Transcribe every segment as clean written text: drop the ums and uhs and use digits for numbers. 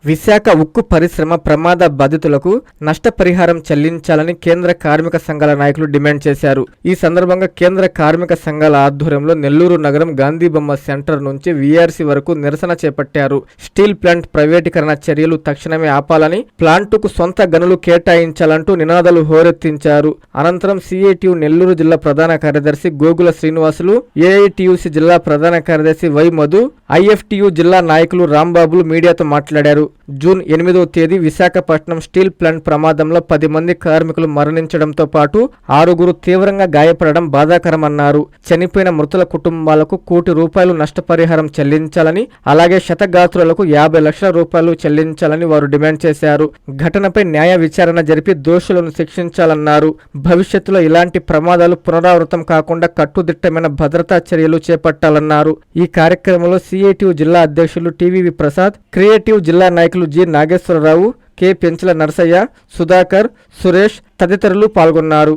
విశాఖ ఉక్కు పరిశ్రమ ప్రమాద బాధితులకు నష్టపరిహారం చెల్లించాలని కేంద్ర కార్మిక సంఘాల నాయకులు డిమాండ్ చేశారు. ఈ సందర్భంగా కేంద్ర కార్మిక సంఘాల ఆధ్వర్యంలో నెల్లూరు నగరం గాంధీబొమ్మ సెంటర్ నుంచి వీఆర్సీ వరకు నిరసన చేపట్టారు. స్టీల్ ప్లాంట్ ప్రైవేటీకరణ చర్యలు తక్షణమే ఆపాలని, ప్లాంటుకు సొంత గనులు కేటాయించాలంటూ నినాదాలు హోరెత్తించారు. అనంతరం సిఐటియు నెల్లూరు జిల్లా ప్రధాన కార్యదర్శి గోగుల శ్రీనివాసులు, ఏఐటియుసి జిల్లా ప్రధాన కార్యదర్శి వై మధు, ఐఎఫ్టియు జిల్లా నాయకులు రాంబాబులు మీడియాతో మాట్లాడారు. జూన్ 8వ తేదీ విశాఖపట్నం స్టీల్ ప్లాంట్ ప్రమాదంలో 10 మంది కార్మికులు మరణించడంతో పాటు 6గురు తీవ్రంగా గాయపడడం బాధాకరమన్నారు. చనిపోయిన మృతుల కుటుంబాలకు ₹1 కోటి నష్టపరిహారం చెల్లించాలని, అలాగే క్షతగాత్రులకు ₹50 లక్షల చెల్లించాలని వారు డిమాండ్ చేశారు. ఘటనపై న్యాయ విచారణ జరిపి దోషులను శిక్షించాలన్నారు. భవిష్యత్తులో ఇలాంటి ప్రమాదాలు పునరావృతం కాకుండా కట్టుదిట్టమైన భద్రతా చర్యలు చేపట్టాలన్నారు. ఈ కార్యక్రమంలో సిఐటియు జిల్లా అధ్యక్షులు టీవీవి ప్రసాద్, క్రియేటివ్ జిల్లా నాయకులు జి నాగేశ్వరరావు, కె పెంచల నరసయ్య, సుధాకర్, సురేష్ తదితరులు పాల్గొన్నారు.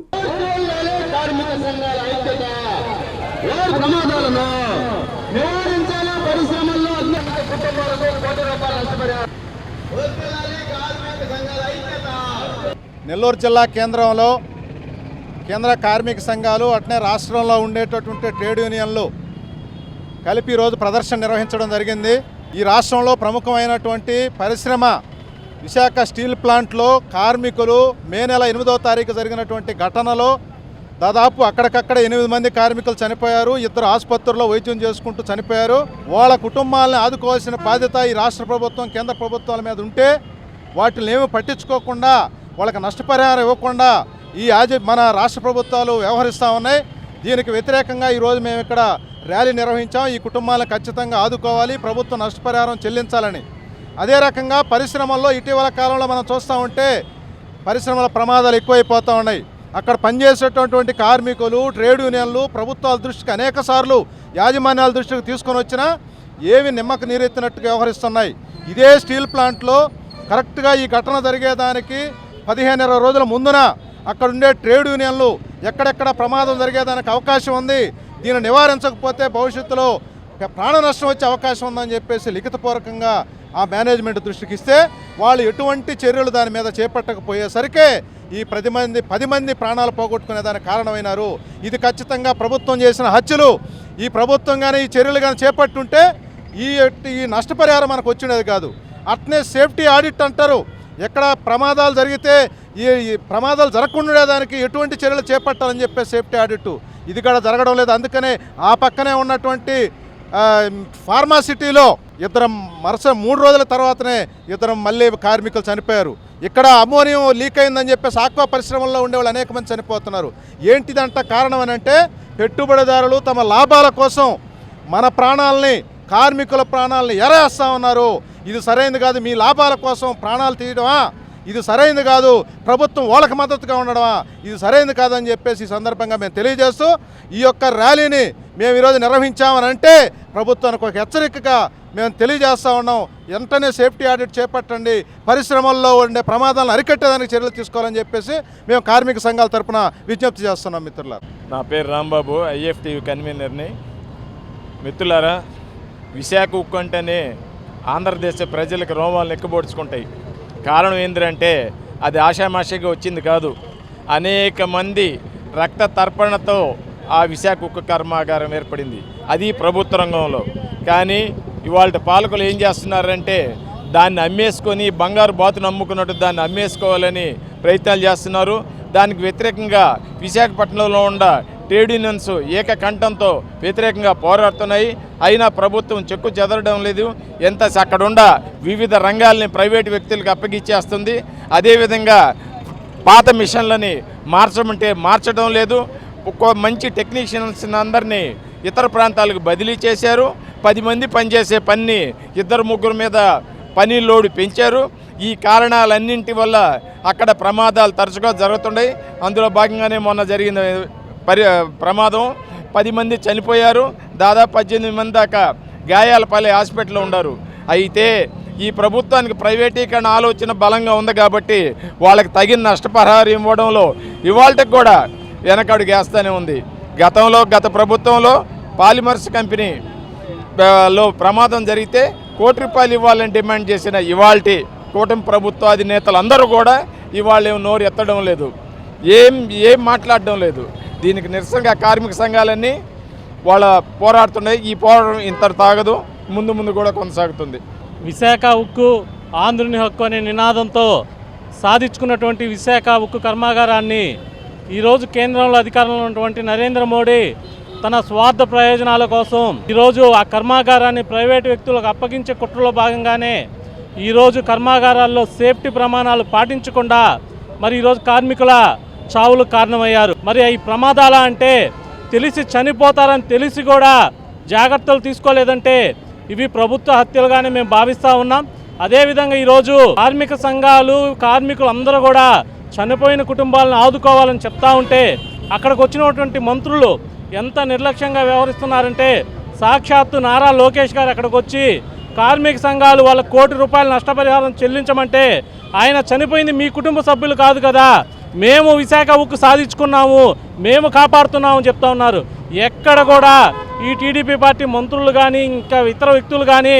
నెల్లూరు జిల్లా కేంద్రంలో కేంద్ర కార్మిక సంఘాలు అట్నే రాష్ట్రంలో ఉండేటటువంటి ట్రేడ్ యూనియన్లు కలిపి ఈరోజు ప్రదర్శన నిర్వహించడం జరిగింది. ఈ రాష్ట్రంలో ప్రముఖమైనటువంటి పరిశ్రమ విశాఖ స్టీల్ ప్లాంట్లో కార్మికులు మే నెల 8వ తారీఖు జరిగినటువంటి ఘటనలో దాదాపు అక్కడికక్కడ 8 మంది కార్మికులు చనిపోయారు. 2 ఆసుపత్రుల్లో వైద్యం చేసుకుంటూ చనిపోయారు. వాళ్ళ కుటుంబాలను ఆదుకోవాల్సిన బాధ్యత ఈ రాష్ట్ర ప్రభుత్వం, కేంద్ర ప్రభుత్వాల మీద ఉంటే వాటిని ఏమీ పట్టించుకోకుండా, వాళ్ళకి నష్టపరిహారం ఇవ్వకుండా మన రాష్ట్ర ప్రభుత్వాలు వ్యవహరిస్తూ ఉన్నాయి. దీనికి వ్యతిరేకంగా ఈరోజు మేము ఇక్కడ ర్యాలీ నిర్వహించాం. ఈ కుటుంబాలను ఖచ్చితంగా ఆదుకోవాలి, ప్రభుత్వం నష్టపరిహారం చెల్లించాలని. అదే రకంగా పరిశ్రమల్లో ఇటీవల కాలంలో మనం చూస్తూ ఉంటే పరిశ్రమల ప్రమాదాలు ఎక్కువైపోతూ ఉన్నాయి. అక్కడ పనిచేసేటటువంటి కార్మికులు, ట్రేడ్ యూనియన్లు ప్రభుత్వాల దృష్టికి అనేక సార్లు యాజమాన్యాల దృష్టికి తీసుకొని వచ్చినా ఏవి నిమ్మకు నీరెత్తినట్టుగా వ్యవహరిస్తున్నాయి. ఇదే స్టీల్ ప్లాంట్లో కరెక్ట్గా ఈ ఘటన జరిగేదానికి 15-20 రోజుల ముందున అక్కడుండే ట్రేడ్ యూనియన్లు ఎక్కడెక్కడ ప్రమాదం జరిగేదానికి అవకాశం ఉంది, దీన్ని నివారించకపోతే భవిష్యత్తులో ప్రాణ నష్టం వచ్చే అవకాశం ఉందని చెప్పేసి లిఖితపూర్వకంగా ఆ మేనేజ్మెంట్ దృష్టికి ఇస్తే వాళ్ళు ఎటువంటి చర్యలు దాని మీద చేపట్టకపోయేసరికే ఈ 10 మంది ప్రాణాలు పోగొట్టుకునే దానికి కారణమైనారు. ఇది ఖచ్చితంగా ప్రభుత్వం చేసిన హత్యలు. ఈ ప్రభుత్వం కానీ ఈ చర్యలు కానీ చేపట్టుంటే ఈ నష్టపరిహారం మనకు వచ్చినది కాదు. అట్నే సేఫ్టీ ఆడిట్ అంటారు. ఎక్కడ ప్రమాదాలు జరిగితే ఈ ప్రమాదాలు జరగకుండా దానికి ఎటువంటి చర్యలు చేపట్టాలని చెప్పే సేఫ్టీ ఆడిట్ ఇది కూడా జరగడం లేదు. అందుకనే ఆ పక్కనే ఉన్నటువంటి ఫార్మాసిటీలో 3 రోజుల తర్వాతనే 2 మళ్ళీ కార్మికులు చనిపోయారు. ఇక్కడ అమోనియం లీక్ అయిందని చెప్పేసి ఆక్వా పరిశ్రమల్లో ఉండేవాళ్ళు అనేక మంది చనిపోతున్నారు. ఏంటిదంట కారణం అని అంటే పెట్టుబడిదారులు తమ లాభాల కోసం మన ప్రాణాలని, కార్మికుల ప్రాణాలని ఎరేస్తా ఉన్నారు. ఇది సరైనది కాదు. మీ లాభాల కోసం ప్రాణాలు తీయడమా? ఇది సరైనది కాదు. ప్రభుత్వం వాళ్ళకి మద్దతుగా ఉండడమా? ఇది సరైనది కాదని చెప్పేసి ఈ సందర్భంగా మేము తెలియజేస్తూ ఈ యొక్క ర్యాలీని మేము ఈరోజు నిర్వహించామని అంటే ప్రభుత్వానికి ఒక హెచ్చరికగా మేము తెలియజేస్తూ ఉన్నాం. వెంటనే సేఫ్టీ ఆడిట్ చేపట్టండి, పరిశ్రమల్లో ఉండే ప్రమాదాలను అరికట్టేదానికి చర్యలు తీసుకోవాలని చెప్పేసి మేము కార్మిక సంఘాల తరఫున విజ్ఞప్తి చేస్తున్నాం. మిత్రులారా, నా పేరు రాంబాబు, ఐఎఫ్టియు కన్వీనర్ని. మిత్రులారా, విశాఖ ఉక్కు అంటేనే ఆంధ్రదేశ ప్రజలకు రోమాలను ఎక్కబోడ్చుకుంటాయి. కారణం ఏంటంటే అది ఆషామాషిగా వచ్చింది కాదు. అనేక మంది రక్త తర్పణతో ఆ విశాఖ ఉక్కు కర్మాగారం ఏర్పడింది, అది ప్రభుత్వ రంగంలో. కానీ ఇవాళ పాలకులు ఏం చేస్తున్నారంటే దాన్ని అమ్మేసుకొని బంగారు బాతును అమ్ముకున్నట్టు దాన్ని అమ్మేసుకోవాలని ప్రయత్నాలు చేస్తున్నారు. దానికి వ్యతిరేకంగా విశాఖపట్నంలో ఉన్న ట్రేడ్ యూనియన్స్ ఏకకంఠంతో వ్యతిరేకంగా పోరాడుతున్నాయి. అయినా ప్రభుత్వం చెక్కు చెదరడం లేదు. ఎంత అక్కడున్న వివిధ రంగాల్ని ప్రైవేటు వ్యక్తులకు అప్పగిచ్చేస్తుంది. అదేవిధంగా పాత మిషన్లని మార్చమంటే మార్చడం లేదు. మంచి టెక్నీషియన్స్ అందరినీ ఇతర ప్రాంతాలకు బదిలీ చేశారు. 10 మంది పనిచేసే పని 2-3 మీద పని లోడు పెంచారు. ఈ కారణాలన్నింటి వల్ల అక్కడ ప్రమాదాలు తరచుగా జరుగుతున్నాయి. అందులో భాగంగానే మొన్న జరిగిన ప్రమాదం 10 మంది చనిపోయారు. దాదాపు 18 మంది దాకా గాయాల పాలై హాస్పిటల్లో ఉన్నారు. అయితే ఈ ప్రభుత్వానికి ప్రైవేటీకరణ ఆలోచన బలంగా ఉంది కాబట్టి వాళ్ళకి తగిన నష్టపరిహారం ఇవ్వడంలో ఇవాళకి కూడా వెనకడుగు వేస్తూనే ఉంది. గత ప్రభుత్వంలో పాలిమర్స్ కంపెనీలో ప్రమాదం జరిగితే రూపాయలు ఇవ్వాలని డిమాండ్ చేసిన ఇవాల్టి కూటమి ప్రభుత్వ అధినేతలు అందరూ కూడా ఇవాళ ఏం నోరు ఎత్తడం లేదు, ఏం మాట్లాడడం లేదు. దీనికి నిరసనగా కార్మిక సంఘాలన్నీ వాళ్ళ పోరాడుతున్నాయి. ఈ పోరాటం ఇంత తాగదు, ముందు కూడా కొనసాగుతుంది. విశాఖ ఉక్కు ఆంధ్రుని హక్కు అనే నినాదంతో సాధించుకున్నటువంటి విశాఖ ఉక్కు కర్మాగారాన్ని ఈరోజు కేంద్రంలో అధికారంలో ఉన్నటువంటి నరేంద్ర మోడీ తన స్వార్థ ప్రయోజనాల కోసం ఈరోజు ఆ కర్మాగారాన్ని ప్రైవేటు వ్యక్తులకు అప్పగించే కుట్రలో భాగంగానే ఈరోజు కర్మాగారాల్లో సేఫ్టీ ప్రమాణాలు పాటించకుండా మరి ఈరోజు కార్మికుల చావులకు కారణమయ్యారు. మరి ఈ ప్రమాదాల అంటే తెలిసి చనిపోతారని తెలిసి కూడా జాగ్రత్తలు తీసుకోలేదంటే ఇవి ప్రభుత్వ హత్యలుగానే మేము భావిస్తూ ఉన్నాం. అదేవిధంగా ఈరోజు కార్మిక సంఘాలు కార్మికులు అందరూ కూడా చనిపోయిన కుటుంబాలను ఆదుకోవాలని చెప్తా ఉంటే అక్కడికి వచ్చినటువంటి మంత్రులు ఎంత నిర్లక్ష్యంగా వ్యవహరిస్తున్నారంటే సాక్షాత్తు నారా లోకేష్ గారు అక్కడికి వచ్చి కార్మిక సంఘాలు వాళ్ళ ₹1 కోటి నష్టపరిహారం చెల్లించమంటే ఆయన చనిపోయింది మీ కుటుంబ సభ్యులు కాదు కదా, మేము విశాఖ ఉక్కు సాధించుకున్నాము, మేము కాపాడుతున్నామని చెప్తా ఉన్నారు. ఎక్కడ కూడా ఈ టీడీపీ పార్టీ మంత్రులు కానీ ఇంకా ఇతర వ్యక్తులు కానీ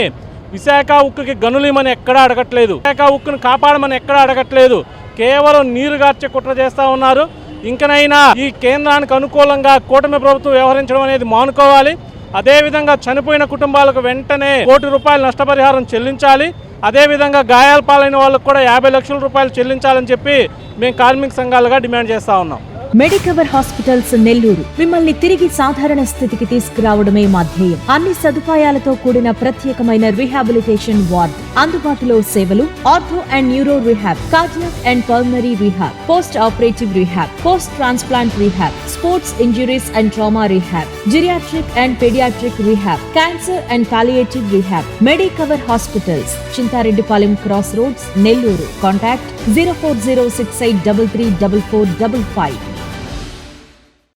విశాఖ ఉక్కుకి గనులిమని ఎక్కడా అడగట్లేదు, విశాఖ ఉక్కును కాపాడమని ఎక్కడా అడగట్లేదు. కేవలం నీరుగార్చే కుట్ర చేస్తూ ఉన్నారు. ఇంకనైనా ఈ కేంద్రానికి అనుకూలంగా కూటమి ప్రభుత్వం వ్యవహరించడం అనేది మానుకోవాలి. అదేవిధంగా చనిపోయిన కుటుంబాలకు వెంటనే ₹1 కోటి నష్టపరిహారం చెల్లించాలి. అదేవిధంగా గాయాల పాలైన వాళ్ళకు కూడా ₹50 లక్షల చెల్లించాలని చెప్పి మేము కార్మిక సంఘాలుగా డిమాండ్ చేస్తూ ఉన్నాం. మెడికవర్ హాస్పిటల్స్ నెల్లూరు మిమ్మల్ని తిరిగి సాధారణ స్థితికి తీసుకురావడమే మా ధ్యేయం. అన్ని సదుపాయాలతో కూడిన ప్రత్యేకమైన రీహాబిలిటేషన్ వార్డ్, అందుబాటులో సేవలు ortho and neuro rehab, cardiac and pulmonary rehab, post operative rehab, post transplant rehab, sports injuries and trauma rehab, geriatric and paediatric rehab, cancer and palliative rehab. Medicover hospitals, Chintareddypalem cross roads, Nellore. Contact 040683344555.